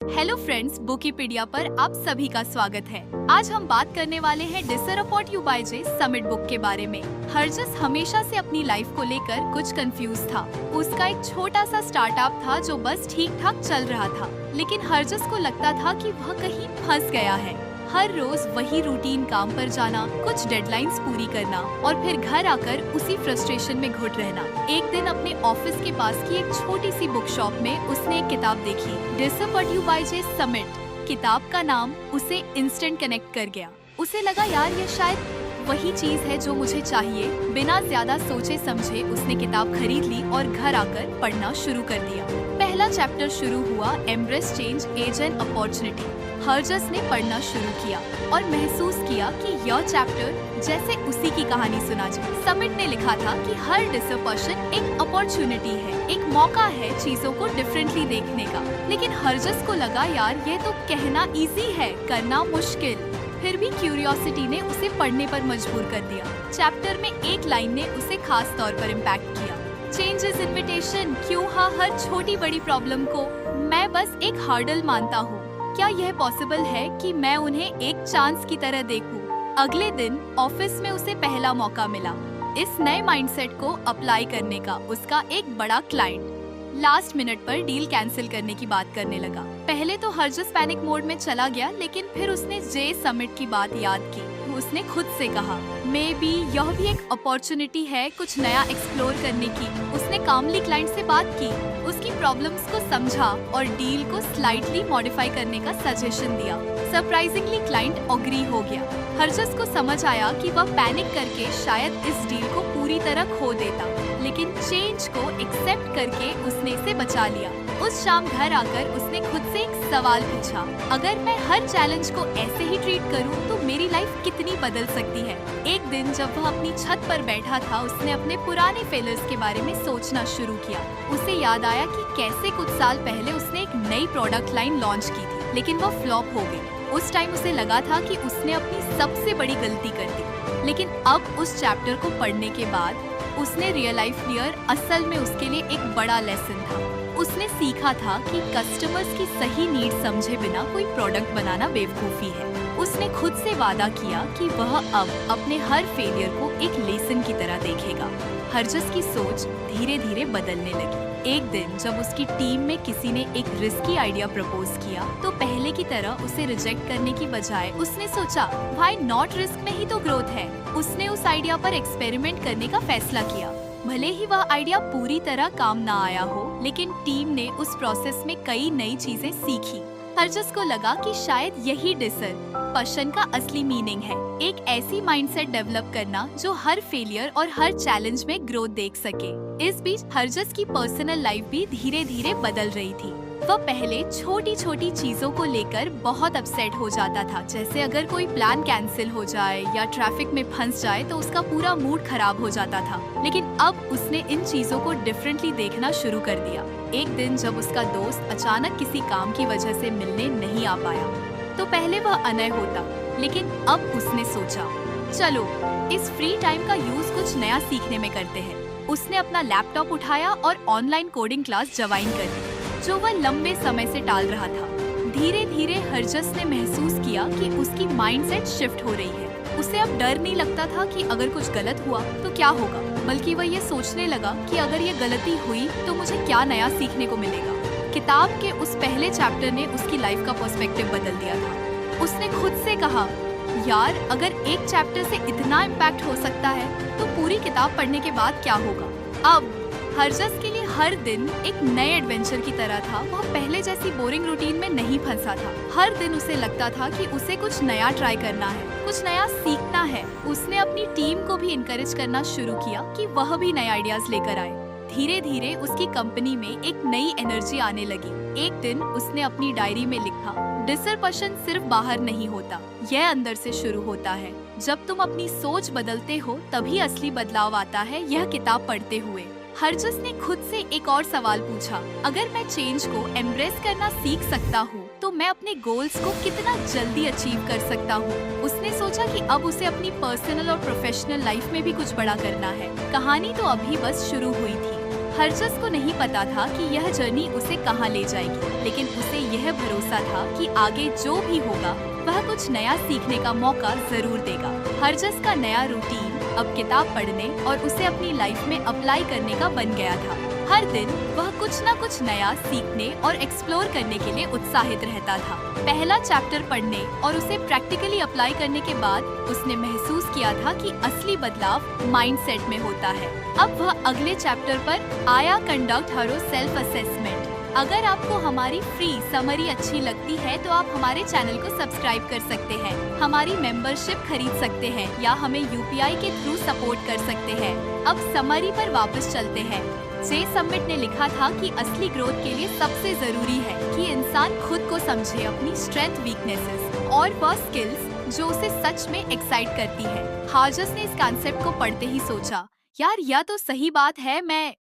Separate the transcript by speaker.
Speaker 1: Hello friends, बुकीपीडिया पर आप सभी का स्वागत है। आज हम बात करने वाले हैं disappoint you by J Summit book के बारे में। हरजस हमेशा से अपनी लाइफ को लेकर कुछ कंफ्यूज था। उसका एक छोटा सा स्टार्टअप था जो बस ठीक ठाक चल रहा था, लेकिन हरजस को लगता था कि वह कहीं फंस गया है। हर रोज वही रूटीन काम पर जाना, कुछ डेडलाइंस पूरी करना और फिर घर आकर उसी फ्रस्ट्रेशन में घुट रहना। एक दिन अपने ऑफिस के पास की एक छोटी सी बुक शॉप में उसने एक किताब देखी, disappoint you by J Summit. किताब का नाम उसे इंस्टेंट कनेक्ट कर गया। उसे लगा यार ये शायद वही चीज है जो मुझे चाहिए। बिना ज्यादा सोचे समझे उसने किताब खरीद ली और घर आकर पढ़ना शुरू कर दिया। पहला चैप्टर शुरू हुआ, embrace change as an opportunity. Harjas ने पढ़ना शुरू किया और महसूस किया कि यह चैप्टर जैसे उसी की कहानी सुना जाए। समिट ने लिखा था कि हर डिसअपॉइंटमेंट एक अपॉर्चुनिटी है, एक मौका है चीजों को डिफरेंटली देखने का। लेकिन हरजस को लगा यार ये तो कहना इजी है, करना मुश्किल। फिर भी क्यूरियोसिटी ने उसे पढ़ने पर मजबूर कर दिया। चैप्टर में एक लाइन ने उसे खास तौर पर इम्पैक्ट किया, चेंज इज इन्विटेशन। क्यों हर छोटी बड़ी प्रॉब्लम को मैं बस एक हर्डल मानता हूँ। क्या यह पॉसिबल है कि मैं उन्हें एक चांस की तरह देखूं? अगले दिन ऑफिस में उसे पहला मौका मिला इस नए माइंडसेट को अप्लाई करने का। उसका एक बड़ा क्लाइंट लास्ट मिनट पर डील कैंसिल करने की बात करने लगा। पहले तो हरजस पैनिक मोड में चला गया, लेकिन फिर उसने जे समिट की बात याद की। उसने खुद से कहा मे बी यह भी एक अपॉर्चुनिटी है कुछ नया एक्सप्लोर करने की। उसने कामली क्लाइंट से बात की, उसकी प्रॉब्लम्स को समझा और डील को स्लाइटली मॉडिफाई करने का सजेशन दिया। सरप्राइजिंगली क्लाइंट एग्री हो गया। हरजस को समझ आया कि वह पैनिक करके शायद इस डील को पूरी तरह खो देता, लेकिन चेंज को एक्सेप्ट करके उसने इसे बचा लिया। उस शाम घर आकर उसने खुद से एक सवाल पूछा, अगर मैं हर चैलेंज को ऐसे ही ट्रीट करूं तो मेरी लाइफ कितनी बदल सकती है। एक दिन जब वह अपनी छत पर बैठा था, उसने अपने पुराने फेलियर्स के बारे में सोचना शुरू किया। उसे याद आया कि कैसे कुछ साल पहले उसने एक नई प्रोडक्ट लाइन लॉन्च की थी, लेकिन वह फ्लॉप हो गई। उस टाइम उसे लगा था कि उसने अपनी सबसे बड़ी गलती कर दी, लेकिन अब उस चैप्टर को पढ़ने के बाद उसने रियलाइज किया असल में उसके लिए एक बड़ा लेसन था। उसने सीखा था कि कस्टमर्स की सही नीड समझे बिना कोई प्रोडक्ट बनाना बेवकूफ़ी है। उसने खुद से वादा किया कि वह अब अपने हर फेलियर को एक लेसन की तरह देखेगा। हरजस की सोच धीरे धीरे बदलने लगी। एक दिन जब उसकी टीम में किसी ने एक रिस्की आइडिया प्रपोज किया, तो पहले की तरह उसे रिजेक्ट करने की बजाय उसने सोचा भाई नॉट रिस्क में ही तो ग्रोथ है। उसने उस आइडिया पर एक्सपेरिमेंट करने का फैसला किया। भले ही वह आइडिया पूरी तरह काम ना आया हो, लेकिन टीम ने उस प्रोसेस में कई नई चीजें सीखी। हरजस को लगा कि शायद यही डिसअपॉइंटमेंट का असली मीनिंग है, एक ऐसी माइंडसेट डेवलप करना जो हर फेलियर और हर चैलेंज में ग्रोथ देख सके। इस बीच हरजस की पर्सनल लाइफ भी धीरे धीरे बदल रही थी। वह पहले छोटी छोटी चीजों को लेकर बहुत अपसेट हो जाता था, जैसे अगर कोई प्लान कैंसिल हो जाए या ट्रैफिक में फंस जाए तो उसका पूरा मूड खराब हो जाता था। लेकिन अब उसने इन चीजों को डिफरेंटली देखना शुरू कर दिया। एक दिन जब उसका दोस्त अचानक किसी काम की वजह से मिलने नहीं आ पाया, तो पहले वह अनय होता, लेकिन अब उसने सोचा चलो इस फ्री टाइम का यूज कुछ नया सीखने में करते हैं। उसने अपना लैपटॉप उठाया और ऑनलाइन कोडिंग क्लास ज्वाइन कर ली, जो वह लंबे समय से टाल रहा था। धीरे धीरे हरजस ने महसूस किया कि उसकी माइंडसेट शिफ्ट हो रही है। उसे अब डर नहीं लगता था कि अगर कुछ गलत हुआ तो क्या होगा, बल्कि वह ये सोचने लगा कि अगर ये गलती हुई तो मुझे क्या नया सीखने को मिलेगा। किताब के उस पहले चैप्टर ने उसकी लाइफ का पर्सपेक्टिव बदल दिया था। उसने खुद से कहा यार अगर एक चैप्टर से इतना इम्पैक्ट हो सकता है तो पूरी किताब पढ़ने के बाद क्या होगा। अब हरजस के लिए हर दिन एक नए एडवेंचर की तरह था। वह पहले जैसी बोरिंग रूटीन में नहीं फंसा था। हर दिन उसे लगता था कि उसे कुछ नया ट्राई करना है, कुछ नया सीखना है। उसने अपनी टीम को भी इनकरेज करना शुरू किया कि वह भी नए आइडियाज लेकर आए। धीरे धीरे उसकी कंपनी में एक नई एनर्जी आने लगी। एक दिन उसने अपनी डायरी में लिखा, डिसअपॉइंटमेंट सिर्फ बाहर नहीं होता, यह अंदर से शुरू होता है। जब तुम अपनी सोच बदलते हो तभी असली बदलाव आता है। यह किताब पढ़ते हुए हरजस ने खुद से एक और सवाल पूछा, अगर मैं चेंज को एम्ब्रेस करना सीख सकता हूँ तो मैं अपने गोल्स को कितना जल्दी अचीव कर सकता हूँ। उसने सोचा कि अब उसे अपनी पर्सनल और प्रोफेशनल लाइफ में भी कुछ बड़ा करना है। कहानी तो अभी बस शुरू हुई थी। हरजस को नहीं पता था कि यह जर्नी उसे कहां ले जाएगी, लेकिन उसे यह भरोसा था कि आगे जो भी होगा वह कुछ नया सीखने का मौका जरूर देगा। हरजस का नया रूटीन अब किताब पढ़ने और उसे अपनी लाइफ में अप्लाई करने का बन गया था। हर दिन वह कुछ न कुछ नया सीखने और एक्सप्लोर करने के लिए उत्साहित रहता था। पहला चैप्टर पढ़ने और उसे प्रैक्टिकली अप्लाई करने के बाद उसने महसूस किया था कि असली बदलाव माइंडसेट में होता है। अब वह अगले चैप्टर पर आया, कंडक्ट हरो सेल्फ असेसमेंट। अगर आपको हमारी फ्री समरी अच्छी लगती है तो आप हमारे चैनल को सब्सक्राइब कर सकते हैं, हमारी मेंबरशिप खरीद सकते हैं या हमें यूपीआई के थ्रू सपोर्ट कर सकते हैं। अब समरी पर वापस चलते हैं। जे समिट ने लिखा था कि असली ग्रोथ के लिए सबसे जरूरी है कि इंसान खुद को समझे, अपनी स्ट्रेंथ, वीकनेसेस और वह स्किल्स जो उसे सच में एक्साइट करती है। हार्जस ने इस कॉन्सेप्ट को पढ़ते ही सोचा, यार यह तो सही बात है, मैं